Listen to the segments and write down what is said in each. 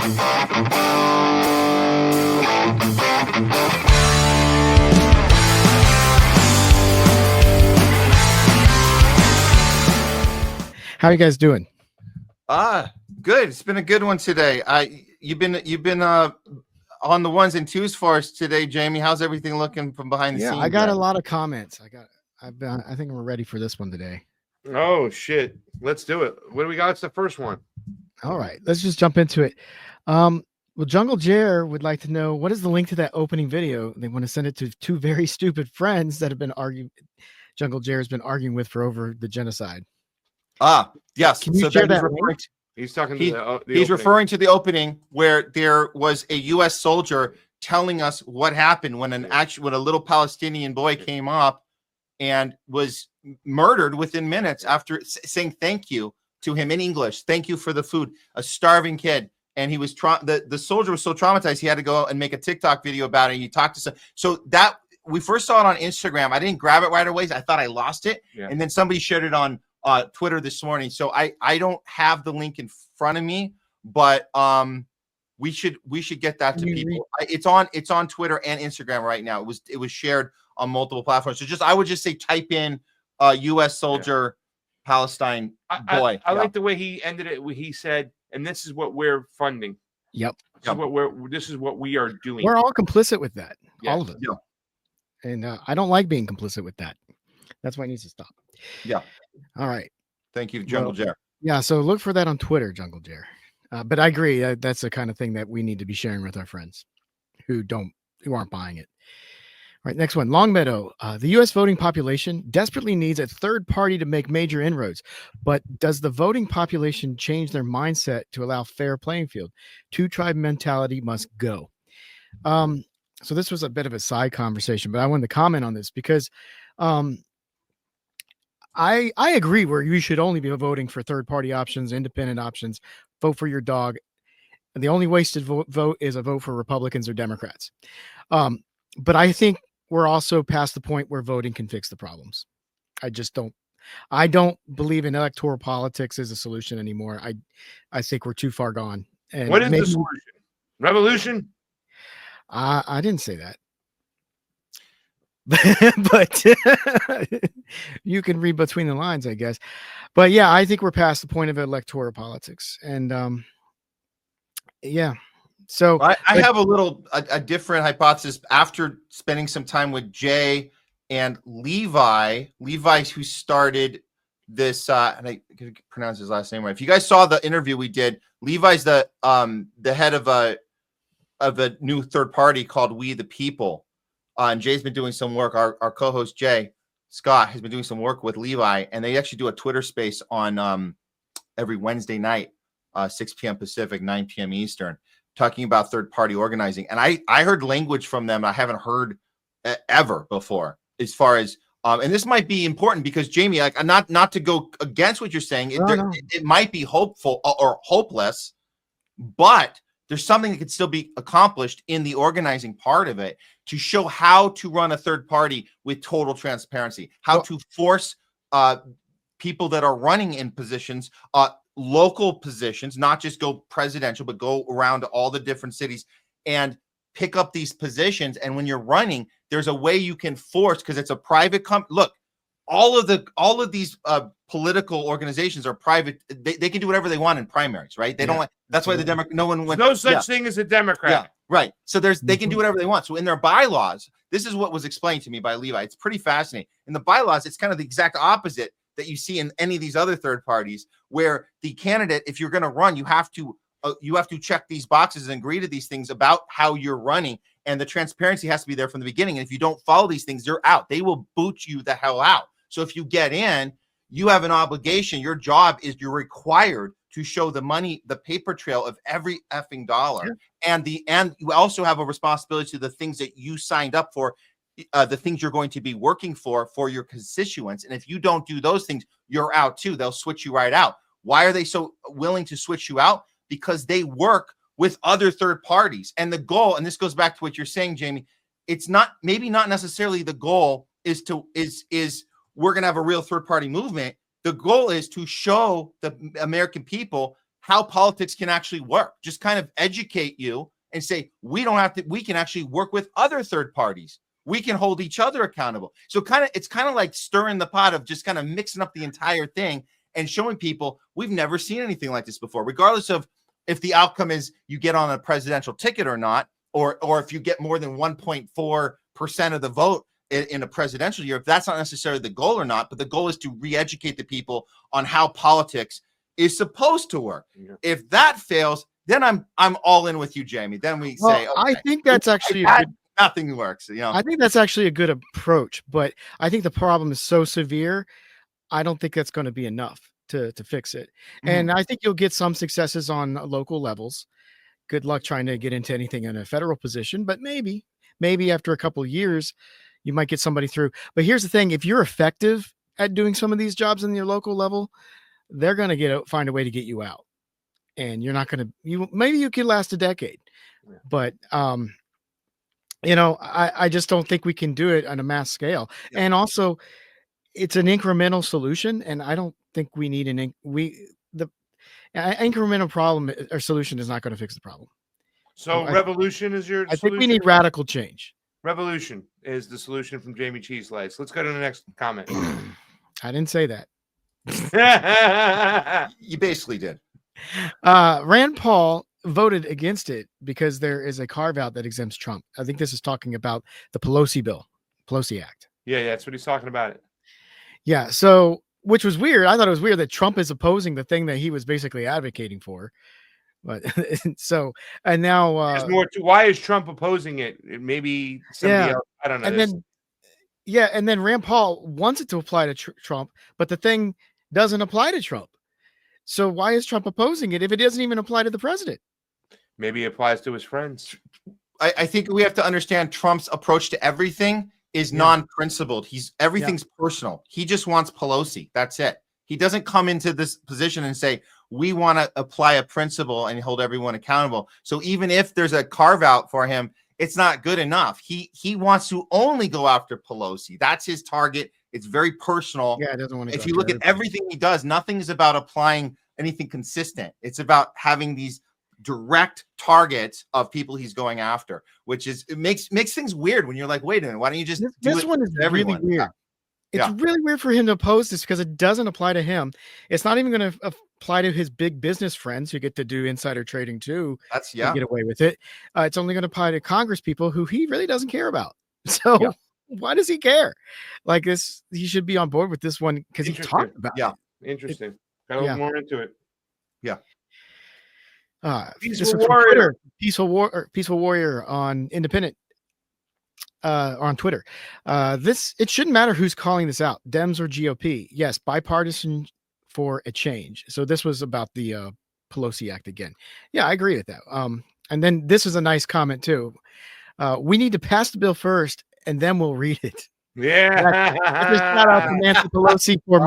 How are you guys doing? Good. It's been a good one today. You've been on the ones and twos for us today, Jayme. How's everything looking from behind the scenes? I got a lot of comments. I think we're ready for this one today. Oh shit. Let's do it. What do we got? It's the first one. All right, let's just jump into it. Well, Jungle Jer would like to know, what is the link to that opening video? They want to send it to two very stupid friends that have been arguing. Jungle Jer has been arguing with for over the genocide. Yes. Can you share that link? He's talking he's to referring to the opening where there was a U.S. soldier telling us what happened when when a little Palestinian boy came up and was murdered within minutes after saying thank you to him in English. Thank you for the food. A starving kid. And he was the soldier was so traumatized he had to go and make a TikTok video about it. And he talked to so that we first saw it on Instagram. I didn't grab it right away. I thought I lost it. Yeah. And then somebody shared it on Twitter this morning. So I don't have the link in front of me, but we should get that to people. It's on Twitter and Instagram right now. It was shared on multiple platforms. So I would just say type in U.S. soldier Palestine boy. I like the way he ended it. He said, and this is what we're funding. Yep. This is what we are doing. We're all complicit with that. Yeah. All of it. Yeah. And I don't like being complicit with that. That's why it needs to stop. Yeah. All right. Thank you, Jungle Jer. Yeah. So look for that on Twitter, Jungle Jer. But I agree. That's the kind of thing that we need to be sharing with our friends who aren't buying it. All right. Next one. Longmeadow. The U.S. voting population desperately needs a third party to make major inroads. But does the voting population change their mindset to allow fair playing field? Two-tribe mentality must go. So this was a bit of a side conversation, but I wanted to comment on this because I agree where you should only be voting for third-party options, independent options, vote for your dog. And the only wasted vote is a vote for Republicans or Democrats. But I think we're also past the point where voting can fix the problems. I don't believe in electoral politics as a solution anymore. I think we're too far gone. And what is the solution? Revolution? I didn't say that. But you can read between the lines, I guess. But yeah, I think we're past the point of electoral politics. And yeah. So I have a different hypothesis after spending some time with Jay and Levi, who started this, and I can pronounce his last name right. If you guys saw the interview we did, Levi's the head of a new third party called We the People. And Jay's been doing some work. Our co-host Jay Scott has been doing some work with Levi, and they actually do a Twitter space on every Wednesday night, 6 p.m. Pacific, 9 p.m. Eastern, talking about third-party organizing. And I heard language from them I haven't heard ever before, as far as and this might be important because Jayme, like, not to go against what you're saying, it might be hopeful or hopeless, but there's something that could still be accomplished in the organizing part of it to show how to run a third party with total transparency, how to force people that are running in positions, local positions, not just go presidential, but go around to all the different cities and pick up these positions. And when you're running, there's a way you can force, because it's a private company. Look, all of these political organizations are private. They can do whatever they want in primaries, right? They don't. That's why the Democrat. No one went. No such thing as a Democrat. Yeah, right. So they can do whatever they want. So in their bylaws, this is what was explained to me by Levi. It's pretty fascinating. In the bylaws, it's kind of the exact opposite that you see in any of these other third parties, where the candidate, if you're going to run, you have to check these boxes and agree to these things about how you're running, and the transparency has to be there from the beginning. And if you don't follow these things, you're out. They will boot you the hell out. So if you get in, you have an obligation. Your job is you're required to show the money, the paper trail of every effing dollar. Yeah. And you also have a responsibility to the things that you signed up for, the things you're going to be working for your constituents. And if you don't do those things, you're out too. They'll switch you right out. Why are they so willing to switch you out? Because they work with other third parties. And the goal, and this goes back to what you're saying, Jayme, it's not necessarily the goal is we're going to have a real third party movement. The goal is to show the American people how politics can actually work. Just kind of educate you and say, we don't have to, we can actually work with other third parties. We can hold each other accountable. So it's kind of like stirring the pot of just kind of mixing up the entire thing and showing people we've never seen anything like this before, regardless of if the outcome is you get on a presidential ticket or not, or if you get more than 1.4% of the vote in a presidential year, if that's not necessarily the goal or not, but the goal is to re-educate the people on how politics is supposed to work. Yeah. If that fails, then I'm all in with you, Jayme. Then we say, okay, I think that's actually nothing works. You know, I think that's actually a good approach, but I think the problem is so severe. I don't think that's going to be enough to fix it. Mm-hmm. And I think you'll get some successes on local levels. Good luck trying to get into anything in a federal position, but maybe after a couple of years, you might get somebody through. But here's the thing: if you're effective at doing some of these jobs in your local level, they're going to find a way to get you out, and you're not going to. Maybe you could last a decade, but I just don't think we can do it on a mass scale. Yeah. And also, it's an incremental solution, and I don't think we need the incremental problem or solution is not going to fix the problem. So revolution is your solution? I think we need radical change. Revolution is the solution from Jayme Cheese Slice. Let's go to the next comment. I didn't say that. You basically did. Rand Paul voted against it because there is a carve out that exempts Trump. I think this is talking about the Pelosi Act. Yeah, that's what he's talking about. Yeah, so which was weird. I thought it was weird that Trump is opposing the thing that he was basically advocating for. But so, and now there's more to why is Trump opposing it? Maybe somebody else. I don't know. And then Rand Paul wants it to apply to Trump, but the thing doesn't apply to Trump. So why is Trump opposing it if it doesn't even apply to the president? Maybe it applies to his friends. I think we have to understand Trump's approach to everything is non-principled. Everything's personal. He just wants Pelosi. That's it. He doesn't come into this position and say, we want to apply a principle and hold everyone accountable. So even if there's a carve out for him, it's not good enough. He wants to only go after Pelosi. That's his target. It's very personal. Yeah, it doesn't want to. If you look at everything he does, nothing is about applying anything consistent. It's about having these direct targets of people he's going after, which is it makes things weird when you're like, wait a minute, why don't you just this one is everyone? Really weird. It's really weird for him to oppose this because it doesn't apply to him. It's not even going to apply to his big business friends who get to do insider trading too. That's get away with it. It's only going to apply to Congress people who he really doesn't care about. So why does he care? Like this, he should be on board with this one because he talked about it. Interesting. Got a little more into it. Yeah. Peaceful Warrior. Peaceful Warrior on Independent. On Twitter. It shouldn't matter who's calling this out, Dems or GOP. Yes, bipartisan for a change. So this was about the Pelosi Act again. Yeah, I agree with that. And then this is a nice comment too. We need to pass the bill first, and then we'll read it. Yeah. Just shout out to Nancy Pelosi for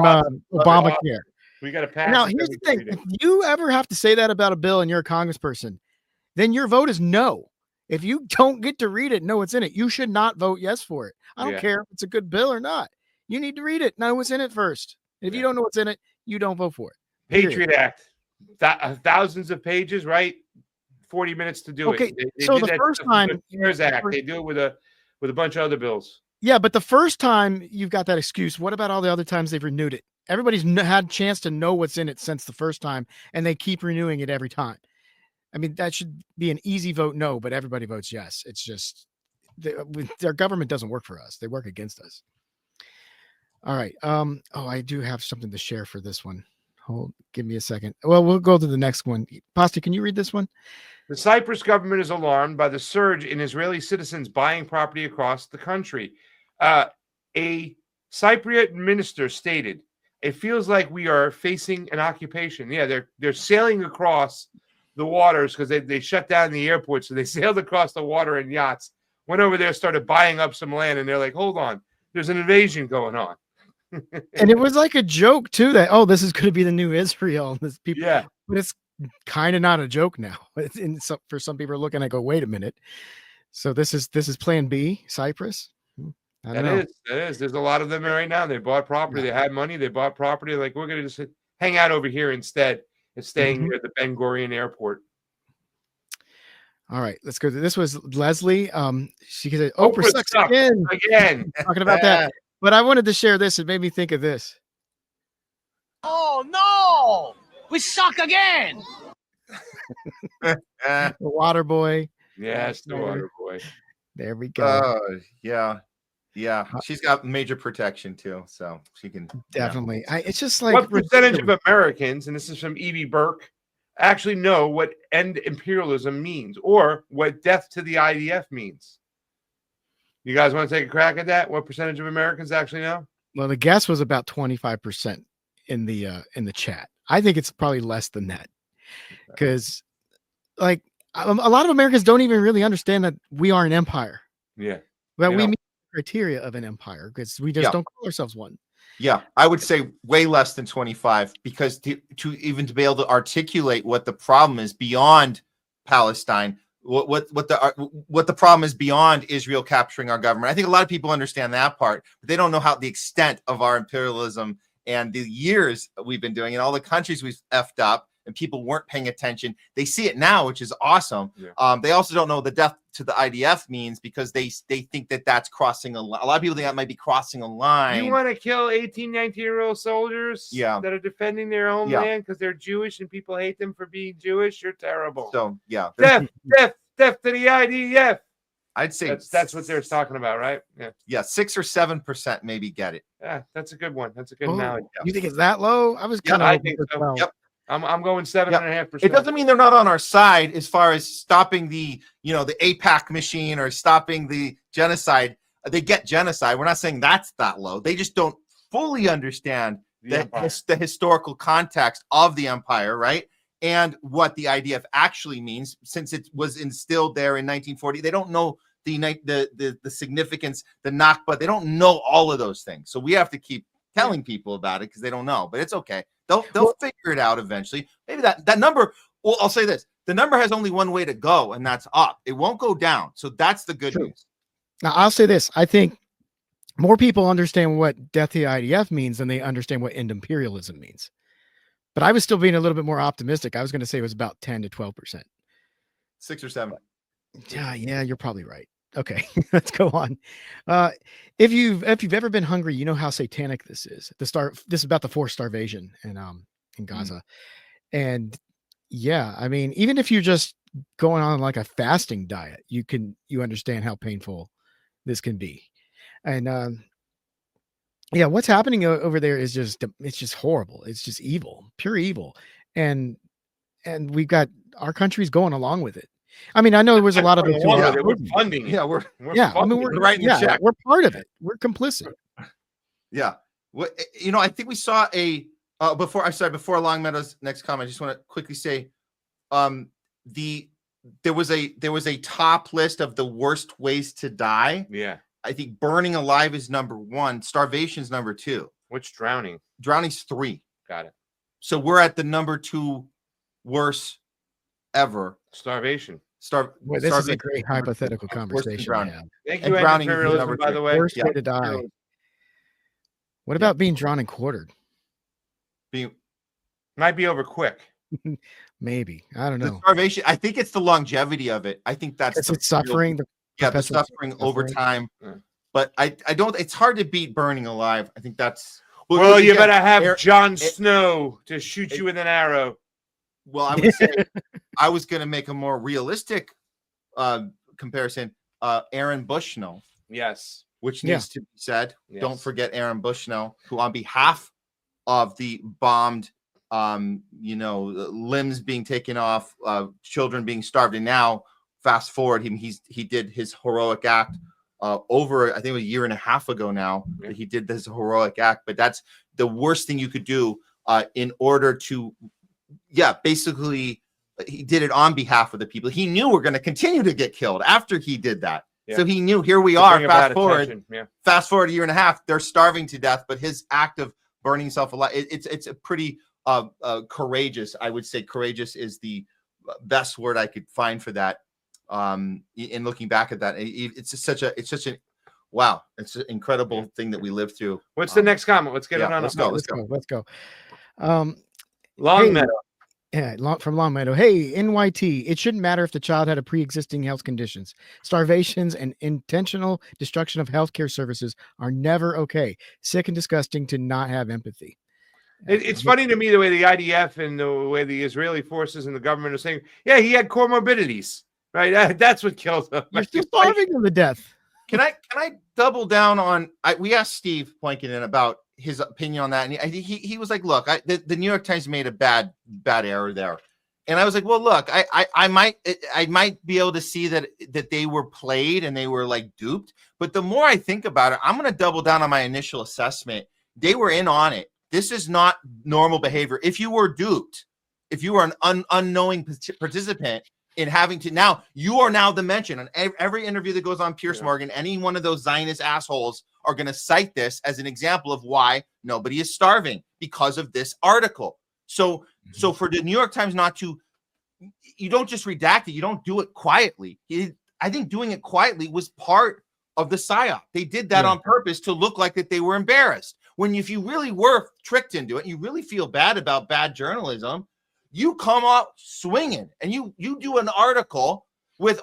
Obamacare. We got to pass. Now, here's the thing: if you ever have to say that about a bill and you're a congressperson, then your vote is no. If you don't get to read it, know what's in it, you should not vote yes for it. I don't care if it's a good bill or not. You need to read it, know what's in it first. If you don't know what's in it, you don't vote for it. Patriot Act, thousands of pages, right? 40 minutes to do it. They so the first time, they do it with a bunch of other bills. Yeah, but the first time you've got that excuse. What about all the other times they've renewed it? Everybody's had a chance to know what's in it since the first time, and they keep renewing it every time. I mean, that should be an easy vote no, but everybody votes yes. It's just their government doesn't work for us. They work against us. All right. I do have something to share for this one. Give me a second. Well, we'll go to the next one. Pasta, can you read this one? The Cyprus government is alarmed by the surge in Israeli citizens buying property across the country. A Cypriot minister stated, "It feels like we are facing an occupation." Yeah, they're sailing across the waters because they shut down the airport, so they sailed across the water in yachts, went over there, started buying up some land, and they're like, hold on, there's an invasion going on. And it was like a joke too that this is going to be the new Israel. This people, but it's kind of not a joke now. For some people are looking at wait a minute. So this is plan B, Cyprus. I don't know. That is. There's a lot of them right now. They bought property. They had money. They bought property. Like, we're going to just hang out over here instead staying near the Ben Gurion Airport. All right, let's go. This was Leslie. She said, "Oprah sucks sucks again." Talking about that, but I wanted to share this. It made me think of this. Oh no, we suck again. The water boy. Yes, the water boy. There we go. Yeah. She's got major protection too, so she can Definitely. It's just like what percentage of Americans, and this is from Evie Burke, actually know what end imperialism means or what death to the IDF means? You guys want to take a crack at that? What percentage of Americans actually know? Well, the guess was about 25% in the chat. I think it's probably less than that, because like a lot of Americans don't even really understand that we are an empire. Yeah, that we meet the criteria of an empire, because we just don't call ourselves one. Yeah, I would say way less than 25, because to be able to articulate what the problem is beyond Palestine, what the problem is beyond Israel capturing our government. I think a lot of people understand that part, but they don't know how the extent of our imperialism and the years we've been doing and all the countries we've effed up, and people weren't paying attention. They see it now, which is awesome. Yeah. They also don't know what the death to the IDF means, because they think that that's crossing a line. A lot of people think that might be crossing a line. You want to kill 18, 19-year-old soldiers that are defending their own land because they're Jewish and people hate them for being Jewish? You're terrible. So, yeah. Death to the IDF. I'd say that's what they're talking about, right? Yeah, 6 or 7% maybe get it. Yeah, that's a good one. That's a good analogy. You think it's that low? I was kind of. I think so. Yep. I'm going 7.5%. It doesn't mean they're not on our side as far as stopping the AIPAC machine or stopping the genocide. They get genocide. We're not saying that's that low. They just don't fully understand the historical context of the empire, right? And what the IDF actually means, since it was instilled there in 1940. They don't know the significance, the Nakba. They don't know all of those things. So we have to keep telling people about it, because they don't know. But it's okay. They'll figure it out eventually. Maybe that number. Well, I'll say this: the number has only one way to go, and that's up. It won't go down. So that's the good news. Now, I'll say this: I think more people understand what death to the IDF means than they understand what end imperialism means. But I was still being a little bit more optimistic. I was going to say it was about 10 to 12%. 6 or 7. Yeah, you're probably right. Okay, let's go on. If you've ever been hungry, you know how satanic this is. This is about the forced starvation in Gaza. And yeah, I mean, even if you're just going on like a fasting diet, you understand how painful this can be. And yeah, what's happening over there is it's just horrible. It's just evil, pure evil. And we've got our country's going along with it. I mean, I know there was a lot of those we're funding. Yeah, we're I mean, we're writing the check. We're part of it. We're complicit. Yeah. Well, I think we saw before Longmeadow's next comment, I just want to quickly say, there was a top list of the worst ways to die. Yeah. I think burning alive is number 1. Starvation is number 2. What's drowning? Drowning's 3. Got it. So we're at the number 2 worst ever. Starvation. This is a great hypothetical conversation. Thank you, drowning, by the way. Worst way to die. What about being drawn and quartered? Might be over quick. Maybe. I don't know. The starvation. I think it's the longevity of it. I think that's the suffering. The suffering over time. Yeah. But I don't. It's hard to beat burning alive. I think that's. Well, you better have Jon Snow to shoot you with an arrow. Well, I would say I was going to make a more realistic comparison. Aaron Bushnell. Yes. Which needs to be said. Yes. Don't forget Aaron Bushnell, who on behalf of the bombed, limbs being taken off, children being starved, and now fast forward, he did his heroic act over, I think it was a year and a half ago now. Yeah. He did this heroic act, but that's the worst thing you could do in order to, basically he did it on behalf of the people. He knew we're going to continue to get killed after he did that. Yeah. So he knew, here we are, fast forward a year and a half, they're starving to death, but his act of burning himself alive, it's a pretty courageous, I would say. Courageous is the best word I could find for that. In looking back at that, it's such an wow, it's an incredible thing that we lived through. What's the next comment? Let's get it on. Let's go. Long Meadow. Yeah, from Long Meadow. Hey, NYT, it shouldn't matter if the child had a pre-existing health conditions. Starvations and intentional destruction of healthcare services are never okay. Sick and disgusting to not have empathy. It's funny to me the way the IDF and the way the Israeli forces and the government are saying, yeah, he had comorbidities, right? That's what kills him. You're still starving him to death. Can I double down on? We asked Steve Plankin about his opinion on that, and he was like, "Look, the New York Times made a bad error there," and I was like, "Well, look, I might be able to see that they were played and they were like duped, but the more I think about it, I'm going to double down on my initial assessment. They were in on it. This is not normal behavior. If you were duped, if you were an unknowing participant." In having to now, you are now the mention on every interview that goes on Piers Morgan. Any one of those Zionist assholes are going to cite this as an example of why nobody is starving because of this article. So for the New York Times not to, you don't just redact it. You don't do it quietly. I think doing it quietly was part of the psyop. They did that on purpose to look like that they were embarrassed. When if you really were tricked into it, you really feel bad about bad journalism. You come out swinging and you do an article with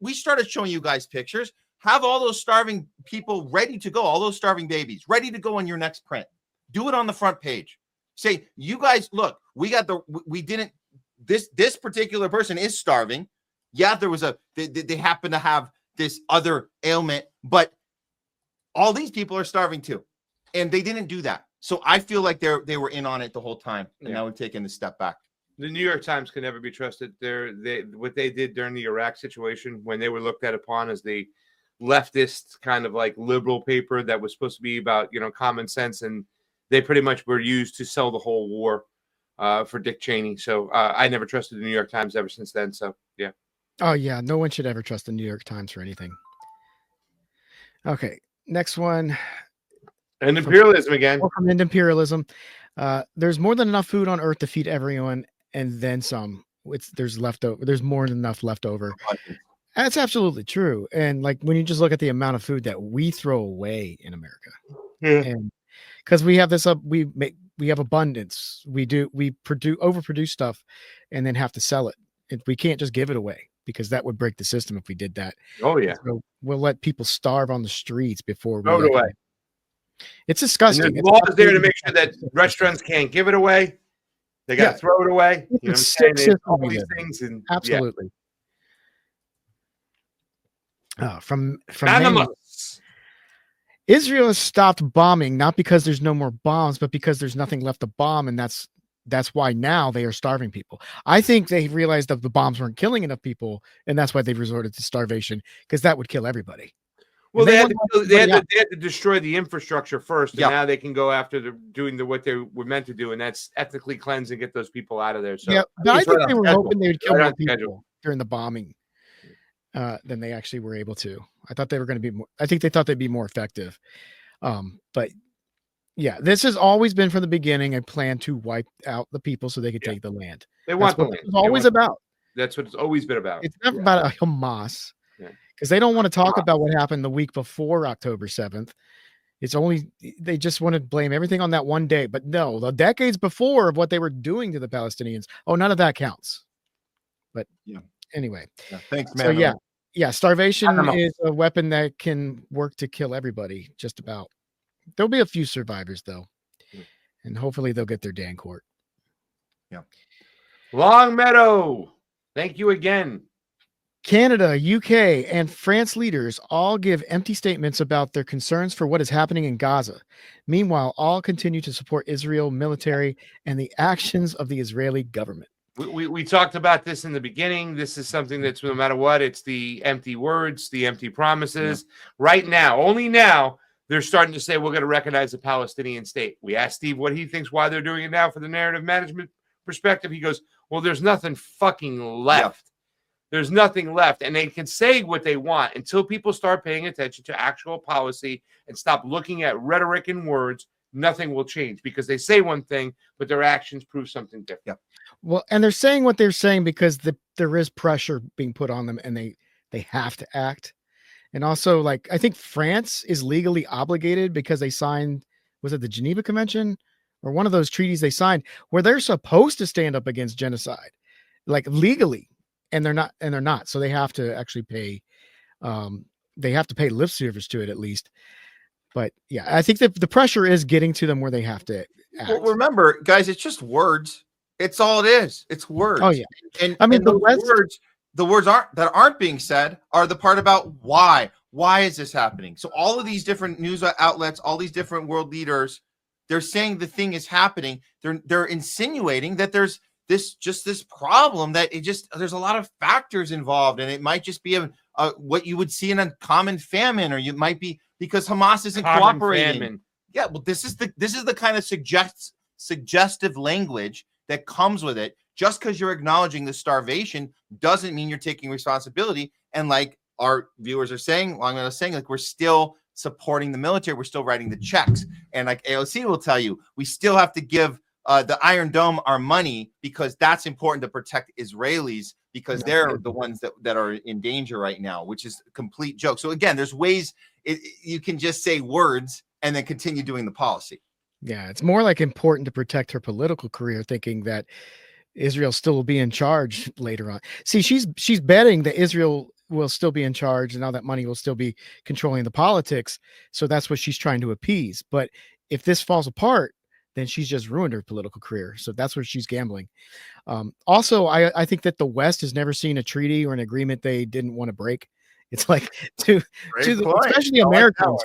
we started showing you guys pictures, have all those starving people ready to go, all those starving babies ready to go on your next print. Do it on the front page. Say, you guys, look, this particular person is starving. Yeah, there was they happen to have this other ailment, but all these people are starving too. And they didn't do that. So I feel like they were in on it the whole time. And now we're taking a step back. The New York Times can never be trusted. What they did during the Iraq situation, when they were looked at upon as the leftist kind of like liberal paper that was supposed to be about, common sense, and they pretty much were used to sell the whole war for Dick Cheney. So I never trusted the New York Times ever since then. So yeah. Oh yeah, no one should ever trust the New York Times for anything. Okay, next one. And imperialism again. From imperialism. There's more than enough food on Earth to feed everyone. And then some. There's leftover. There's more than enough left over. That's absolutely true. And like when you just look at the amount of food that we throw away in America, and because we have this we have abundance. We overproduce stuff, and then have to sell it. We can't just give it away because that would break the system if we did that. Oh yeah. So we'll let people starve on the streets before we throw it away. It's disgusting. There's laws there to make sure that restaurants can't give it away. They got to throw it away. You know what I'm saying? All these things. And, absolutely. From Israel has stopped bombing, not because there's no more bombs, but because there's nothing left to bomb. And that's why now they are starving people. I think they realized that the bombs weren't killing enough people. And that's why they've resorted to starvation, because that would kill everybody. Well, they had to destroy the infrastructure first, and now they can go after doing what they were meant to do, and that's ethically cleanse and get those people out of there. So but I think they were hoping they would kill more people during the bombing than they actually were able to. I thought they were going to be more. I think they thought they'd be more effective. But yeah, this has always been from the beginning a plan to wipe out the people so they could take the land. They want the land. It's always about. That's what it's always been about. It's never about a Hamas. Because they don't want to talk about what happened the week before October 7th. They just want to blame everything on that one day. But no, the decades before of what they were doing to the Palestinians. Oh, none of that counts. But anyway. Yeah, thanks, man. So starvation is a weapon that can work to kill everybody, just about. There'll be a few survivors, though. And hopefully they'll get their day in court. Yeah. Long Meadow. Thank you again. Canada, UK, and France leaders all give empty statements about their concerns for what is happening in Gaza. Meanwhile, all continue to support Israel military and the actions of the Israeli government. We talked about this in the beginning. This is something that's no matter what, it's the empty words, the empty promises. Right now, only now, they're starting to say we're going to recognize the Palestinian state. We asked Steve what he thinks why they're doing it now for the narrative management perspective. He goes, well, there's nothing fucking left. There's nothing left, and they can say what they want until people start paying attention to actual policy and stop looking at rhetoric and words. Nothing will change because they say one thing, but their actions prove something different. Yeah. Well, and they're saying what they're saying because there is pressure being put on them, and they have to act. And also, I think France is legally obligated because they signed, was it the Geneva Convention or one of those treaties they signed where they're supposed to stand up against genocide, like legally, and they're not. So they have to actually pay. They have to pay lip service to it at least. But yeah, I think that the pressure is getting to them where they have to act. Well, remember, guys, it's just words. It's all it is. It's words. Oh yeah, and I mean and the words aren't being said are the part about why. Why is this happening? So all of these different news outlets, all these different world leaders, they're saying the thing is happening. They're insinuating that there's this problem that there's a lot of factors involved, and it might just be what you would see in a common famine, or you might be because Hamas isn't cooperating. Famine. Yeah, well, this is the kind of suggestive language that comes with it. Just because you're acknowledging the starvation doesn't mean you're taking responsibility. And like our viewers are saying, like we're still supporting the military, we're still writing the checks, and like AOC will tell you, we still have to give the Iron Dome our money because that's important to protect Israelis because they're the ones that are in danger right now, which is a complete joke. So again, there's ways you can just say words and then continue doing the policy. Yeah, it's more like important to protect her political career, thinking that Israel still will be in charge later on. See, she's betting that Israel will still be in charge and all that money will still be controlling the politics. So that's what she's trying to appease. But if this falls apart, then she's just ruined her political career. So that's where she's gambling. Also, I think that the West has never seen a treaty or an agreement they didn't want to break. It's like especially Americans,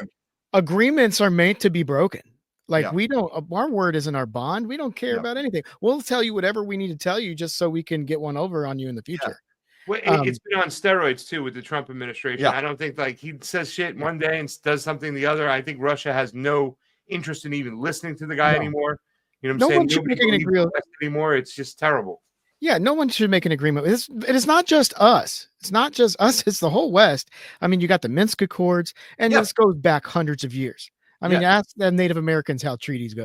agreements are meant to be broken. Like we don't, our word isn't our bond. We don't care about anything. We'll tell you whatever we need to tell you just so we can get one over on you in the future. Well, it's been on steroids too with the Trump administration. I don't think like he says shit one day and does something the other. I think Russia has no interest in even listening to the guy anymore. You know what I'm saying? One should make an agreement anymore. It's just terrible. Yeah, no one should make an agreement. It's not just us. It's not just us. It's the whole West. I mean, you got the Minsk Accords, and this goes back hundreds of years. I mean, ask the Native Americans how treaties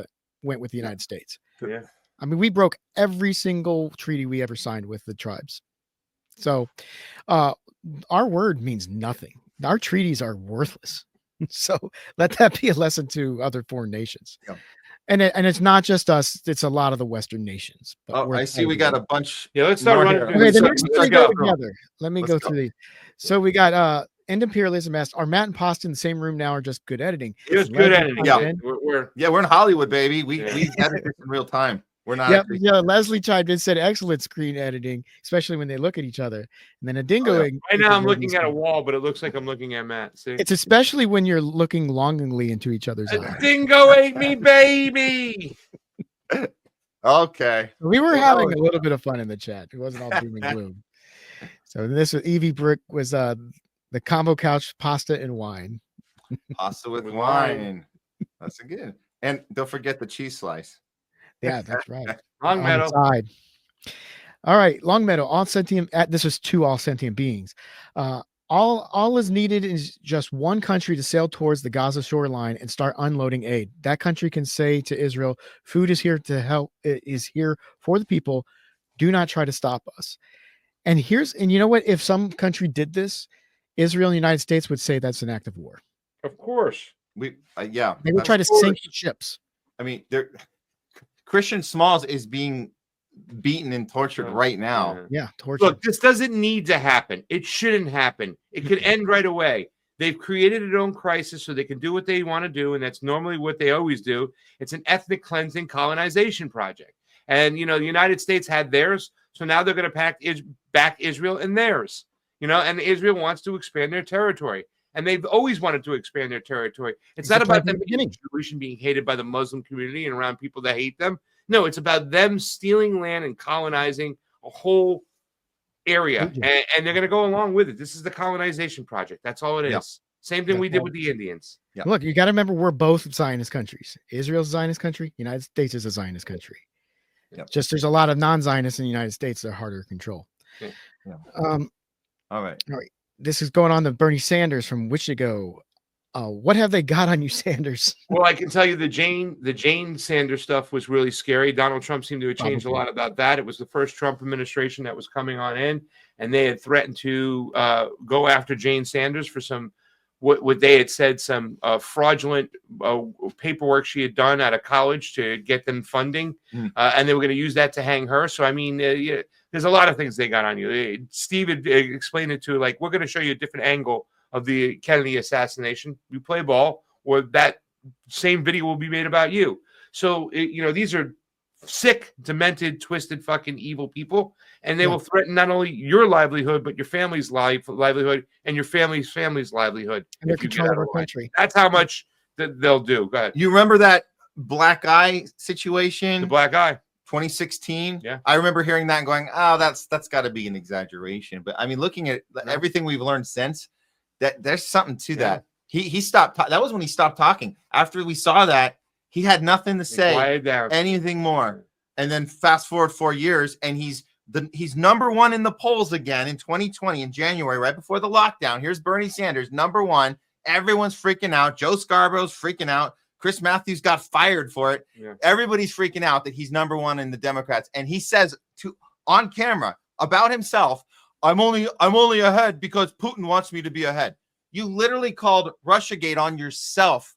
went with the United States. Yeah. I mean, we broke every single treaty we ever signed with the tribes. So our word means nothing. Our treaties are worthless. So let that be a lesson to other foreign nations. Yeah. And it's not just us, it's a lot of the Western nations. But I see we got a bunch. Yeah, let's start running. Okay, let's go together. Let me go through these. So we got End Imperialism asked, are Matt and Pasta in the same room now or just good editing? It's good editing. Yeah. We're in Hollywood, baby. We edit this in real time. We're not. Yeah, Leslie chimed in, said excellent screen editing, especially when they look at each other. And then a dingo. Right now I'm looking at a wall, but it looks like I'm looking at Matt. See? It's especially when you're looking longingly into each other's eyes. Dingo ate me, baby. Okay. We were having a little bit of fun in the chat. It wasn't all doom and gloom. So this was Evie Brick was the combo couch pasta and wine. Pasta with wine. That's a good. And don't forget the cheese slice. Yeah, that's right. Longmeadow. All right, Longmeadow. All sentient. This was to all sentient beings. All is needed is just one country to sail towards the Gaza shoreline and start unloading aid. That country can say to Israel, "Food is here to help. It is here for the people. Do not try to stop us." And you know what? If some country did this, Israel and the United States would say that's an act of war. Of course, they would try to sink ships. I mean, Christian Smalls is being beaten and tortured right now. Yeah, tortured. Look, this doesn't need to happen. It shouldn't happen. It could end right away. They've created their own crisis so they can do what they want to do, and that's normally what they always do. It's an ethnic cleansing colonization project. And, the United States had theirs, so now they're going to back Israel and theirs. And Israel wants to expand their territory. And they've always wanted to expand their territory. It's not about them being Jewish and being hated by the Muslim community and around people that hate them. No, it's about them stealing land and colonizing a whole area. And they're going to go along with it. This is the colonization project. That's all it is. Yep. Same thing we did with the Indians. Yep. Look, you got to remember we're both Zionist countries. Israel's a Zionist country. United States is a Zionist country. Yep. Just there's a lot of non-Zionists in the United States that are harder to control. Yeah. All right. This is going on to Bernie Sanders from Wichita. What have they got on you, Sanders? Well, I can tell you the Jane Sanders stuff was really scary. Donald Trump seemed to have changed a lot about that. It was the first Trump administration that was coming on in, and they had threatened to go after Jane Sanders for some what they had said, some fraudulent paperwork she had done out of college to get them funding, and they were going to use that to hang her. So I mean, yeah, there's a lot of things they got on you. Steve had explained it to, like, we're going to show you a different angle of the Kennedy assassination. You play ball, or that same video will be made about you. So these are sick, demented, twisted, fucking evil people, and they will threaten not only your livelihood but your family's livelihood and your family's livelihood. And they're controlling our country. That's how much they'll do. Go ahead. You remember that black eye situation? The black eye, 2016. Yeah, I remember hearing that and going, "Oh, that's got to be an exaggeration." But I mean, looking at everything we've learned since, that there's something to that. He stopped. That was when he stopped talking. After we saw that, he had nothing to say, anything more. And then fast forward 4 years, and he's number one in the polls again in 2020 in January, right before the lockdown. Here's Bernie Sanders, number one. Everyone's freaking out. Joe Scarborough's freaking out. Chris Matthews got fired for it. Yeah. Everybody's freaking out that he's number one in the Democrats. And he says on camera about himself, I'm only ahead because Putin wants me to be ahead. You literally called Russiagate on yourself.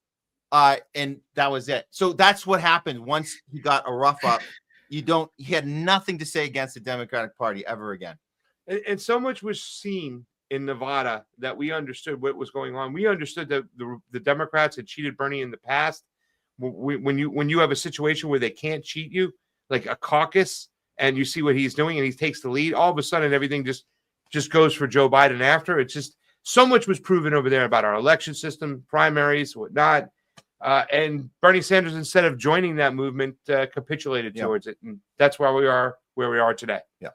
And that was it. So that's what happened once he got a rough up. He had nothing to say against the Democratic Party ever again. And so much was seen in Nevada that we understood what was going on. We understood that the Democrats had cheated Bernie in the past. When you have a situation where they can't cheat you, like a caucus, and you see what he's doing and he takes the lead, all of a sudden everything just goes for Joe Biden after. It's just so much was proven over there about our election system, primaries, whatnot. And Bernie Sanders, instead of joining that movement, capitulated towards it. And that's why we are where we are today. Yeah.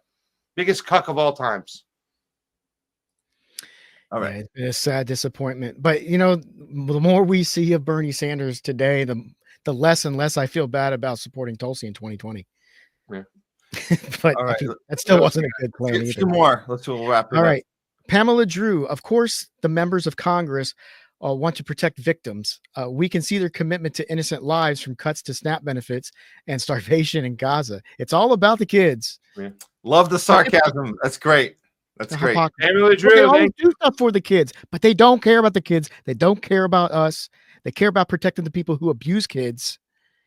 Biggest cuck of all times. All right. Yeah, it's been a sad disappointment. But, the more we see of Bernie Sanders today, the less and less I feel bad about supporting Tulsi in 2020. Yeah. But all right. That still wasn't a good plan. A few more. We'll wrap it up. All right. Pamela Drew. Of course, the members of Congress want to protect victims. We can see their commitment to innocent lives, from cuts to SNAP benefits and starvation in Gaza. It's all about the kids. Yeah. Love the sarcasm. That's great. That's great. Pamela Drew, they always do stuff for the kids, but they don't care about the kids. They don't care about us. They care about protecting the people who abuse kids.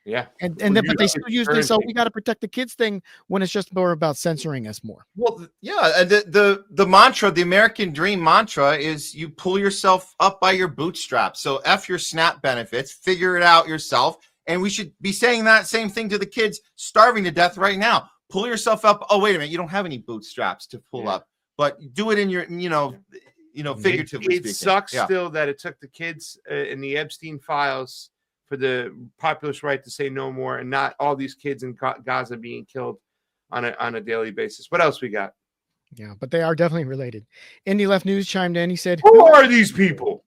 Yeah. But they still use this, so we got to protect the kids thing, when it's just more about censoring us more. Well, yeah. The mantra, the American dream mantra, is you pull yourself up by your bootstraps. So F your SNAP benefits, figure it out yourself. And we should be saying that same thing to the kids starving to death right now. Pull yourself up. Oh, wait a minute. You don't have any bootstraps to pull up, but do it in your, figuratively speaking. It sucks still that it took the kids in the Epstein files for the populist right to say no more, and not all these kids in Gaza being killed on a daily basis. What else we got? Yeah, but they are definitely related. Indie Left News chimed in. He said, "Who are these people?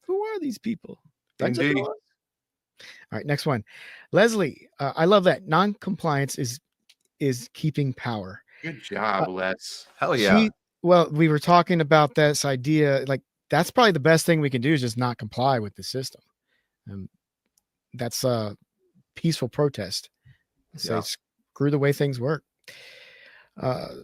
Who are these people?" Indeed. All right, next one. Leslie, I love that non-compliance is keeping power. Good job, Les. Hell yeah. We were talking about this idea, like that's probably the best thing we can do, is just not comply with the system. That's a peaceful protest. So screw the way things work. So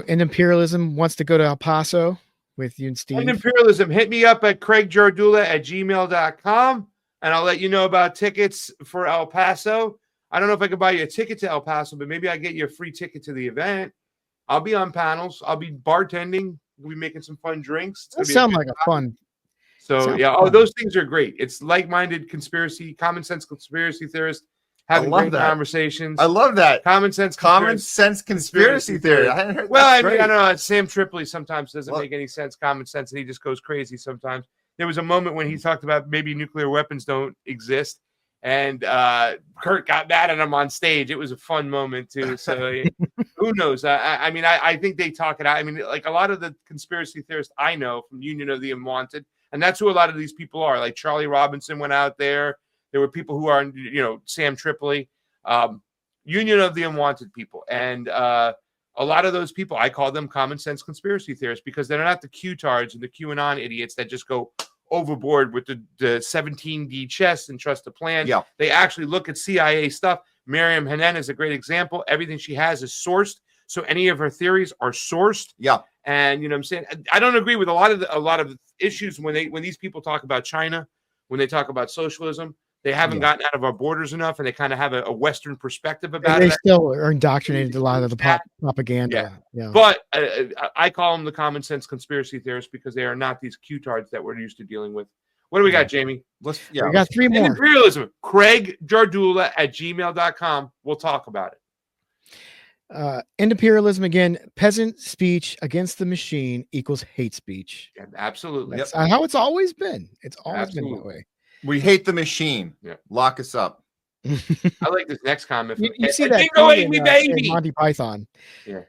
End Imperialism wants to go to El Paso with you and Steve. End Imperialism, hit me up at craigjardula@gmail.com, and I'll let you know about tickets for El Paso. I don't know if I can buy you a ticket to El Paso, but maybe I get you a free ticket to the event. I'll be on panels. I'll be bartending. We'll be making some fun drinks. That sounds like a fun. So yeah, those things are great. It's like-minded common sense conspiracy theorists having great conversations. I love that. Common sense conspiracy theory. I don't know. Sam Tripoli sometimes doesn't make any sense, common sense, and he just goes crazy sometimes. There was a moment when he talked about maybe nuclear weapons don't exist, and Kurt got mad at him on stage. It was a fun moment too. So who knows? I think they talk it out. I mean, like a lot of the conspiracy theorists I know from Union of the Unwanted, and that's who a lot of these people are. Like Charlie Robinson went out there. There were people who are, Sam Tripoli, Union of the Unwanted people. And a lot of those people, I call them common sense conspiracy theorists, because they're not the Q-tards and the QAnon idiots that just go overboard with the 17D chess and trust the plan. Yeah. They actually look at CIA stuff. Miriam Hanen is a great example. Everything she has is sourced. So any of her theories are sourced. Yeah. And you know what I'm saying? I don't agree with a lot of the issues when these people talk about China, when they talk about socialism. They haven't gotten out of our borders enough, and they kind of have a Western perspective about They it. still are indoctrinated a lot of the propaganda. Yeah. But I call them the common sense conspiracy theorists because they are not these Q-tards that we're used to dealing with. What do we got, Jayme? We got 3 more. Imperialism. Craig Jardula at gmail.com. We'll talk about it. End imperialism again. Peasant speech against the machine equals hate speech. Yeah, absolutely. That's how it's always been. It's always been that way. We hate the machine. Yeah. Lock us up. I like this next comment. You see that dingo ate me, baby. Monty Python. Yeah.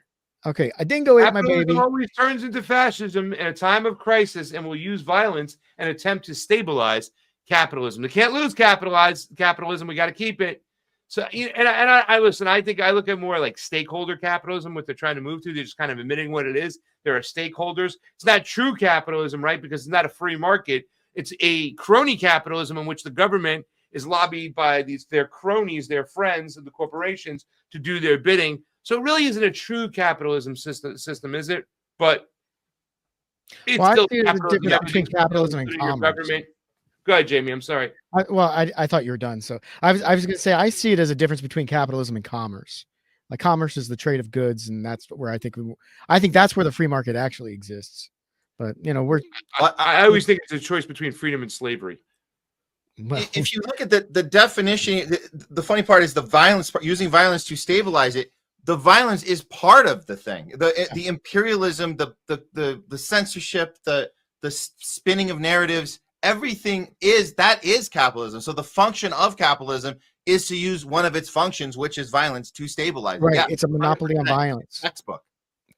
Okay, a dingo ate my baby. Always turns into fascism in a time of crisis and will use violence and attempt to stabilize capitalism. They can't lose capitalism. We got to keep it. So, and I listen. I think I look at more like stakeholder capitalism. What they're trying to move to, they're just kind of admitting what it is. There are stakeholders. It's not true capitalism, right? Because it's not a free market. It's a crony capitalism in which the government is lobbied by their cronies, their friends, and the corporations to do their bidding. So it really isn't a true capitalism system, is it? But it's still capitalism between capitalism and commerce. Government. Go ahead, Jayme. I'm sorry. I thought you were done. So I was going to say I see it as a difference between capitalism and commerce. Like commerce is the trade of goods, and that's where I think that's where the free market actually exists. But I always think it's a choice between freedom and slavery. Well, if you look at the definition, the funny part is the violence part, using violence to stabilize it. The violence is part of the thing. The imperialism, the censorship, the spinning of narratives, everything is capitalism. So the function of capitalism is to use one of its functions, which is violence, to stabilize. Right. Yeah, it's a monopoly on violence. Textbook.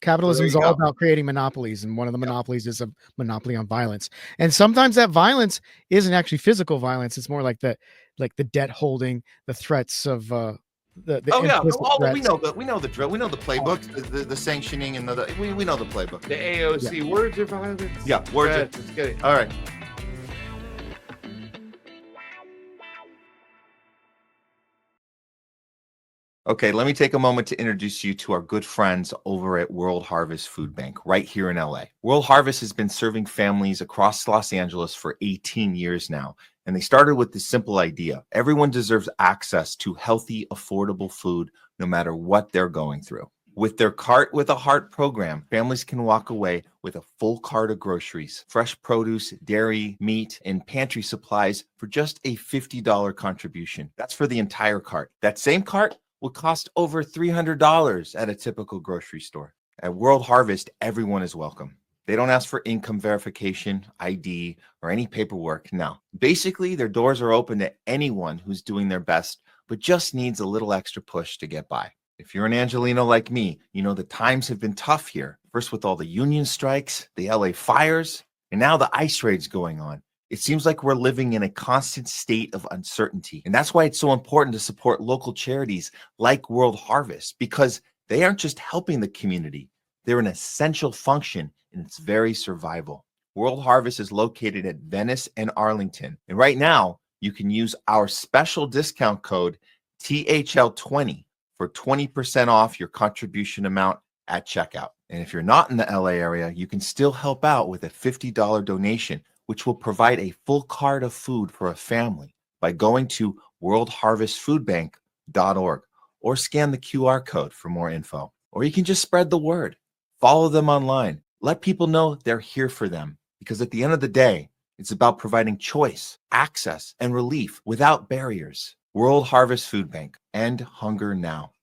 Capitalism is all about creating monopolies, and one of the monopolies is a monopoly on violence. And sometimes that violence isn't actually physical violence; it's more like the debt holding, the threats of the we know the drill, we know the playbook, the sanctioning, and we know the playbook. The AOC words of violence. Yeah, words. Let's get it. All right. Okay, let me take a moment to introduce you to our good friends over at World Harvest Food Bank right here in LA. World Harvest has been serving families across Los Angeles for 18 years now, and they started with this simple idea. Everyone deserves access to healthy, affordable food no matter what they're going through. With their Cart with a Heart program, families can walk away with a full cart of groceries, fresh produce, dairy, meat, and pantry supplies for just a $50 contribution. That's for the entire cart. That same cart will cost over $300 at a typical grocery store. At World Harvest, everyone is welcome. They don't ask for income verification, ID, or any paperwork. No. Basically, their doors are open to anyone who's doing their best, but just needs a little extra push to get by. If you're an Angelino like me, you know the times have been tough here. First with all the union strikes, the LA fires, and now the ICE raids going on. It seems like we're living in a constant state of uncertainty. And that's why it's so important to support local charities like World Harvest, because they aren't just helping the community. They're an essential function in its very survival. World Harvest is located at Venice and Arlington. And right now, you can use our special discount code THL20 for 20% off your contribution amount at checkout. And if you're not in the LA area, you can still help out with a $50 donation, which will provide a full cart of food for a family by going to worldharvestfoodbank.org or scan the QR code for more info. Or you can just spread the word. Follow them online. Let people know they're here for them, because at the end of the day, it's about providing choice, access, and relief without barriers. World Harvest Food Bank. End hunger now.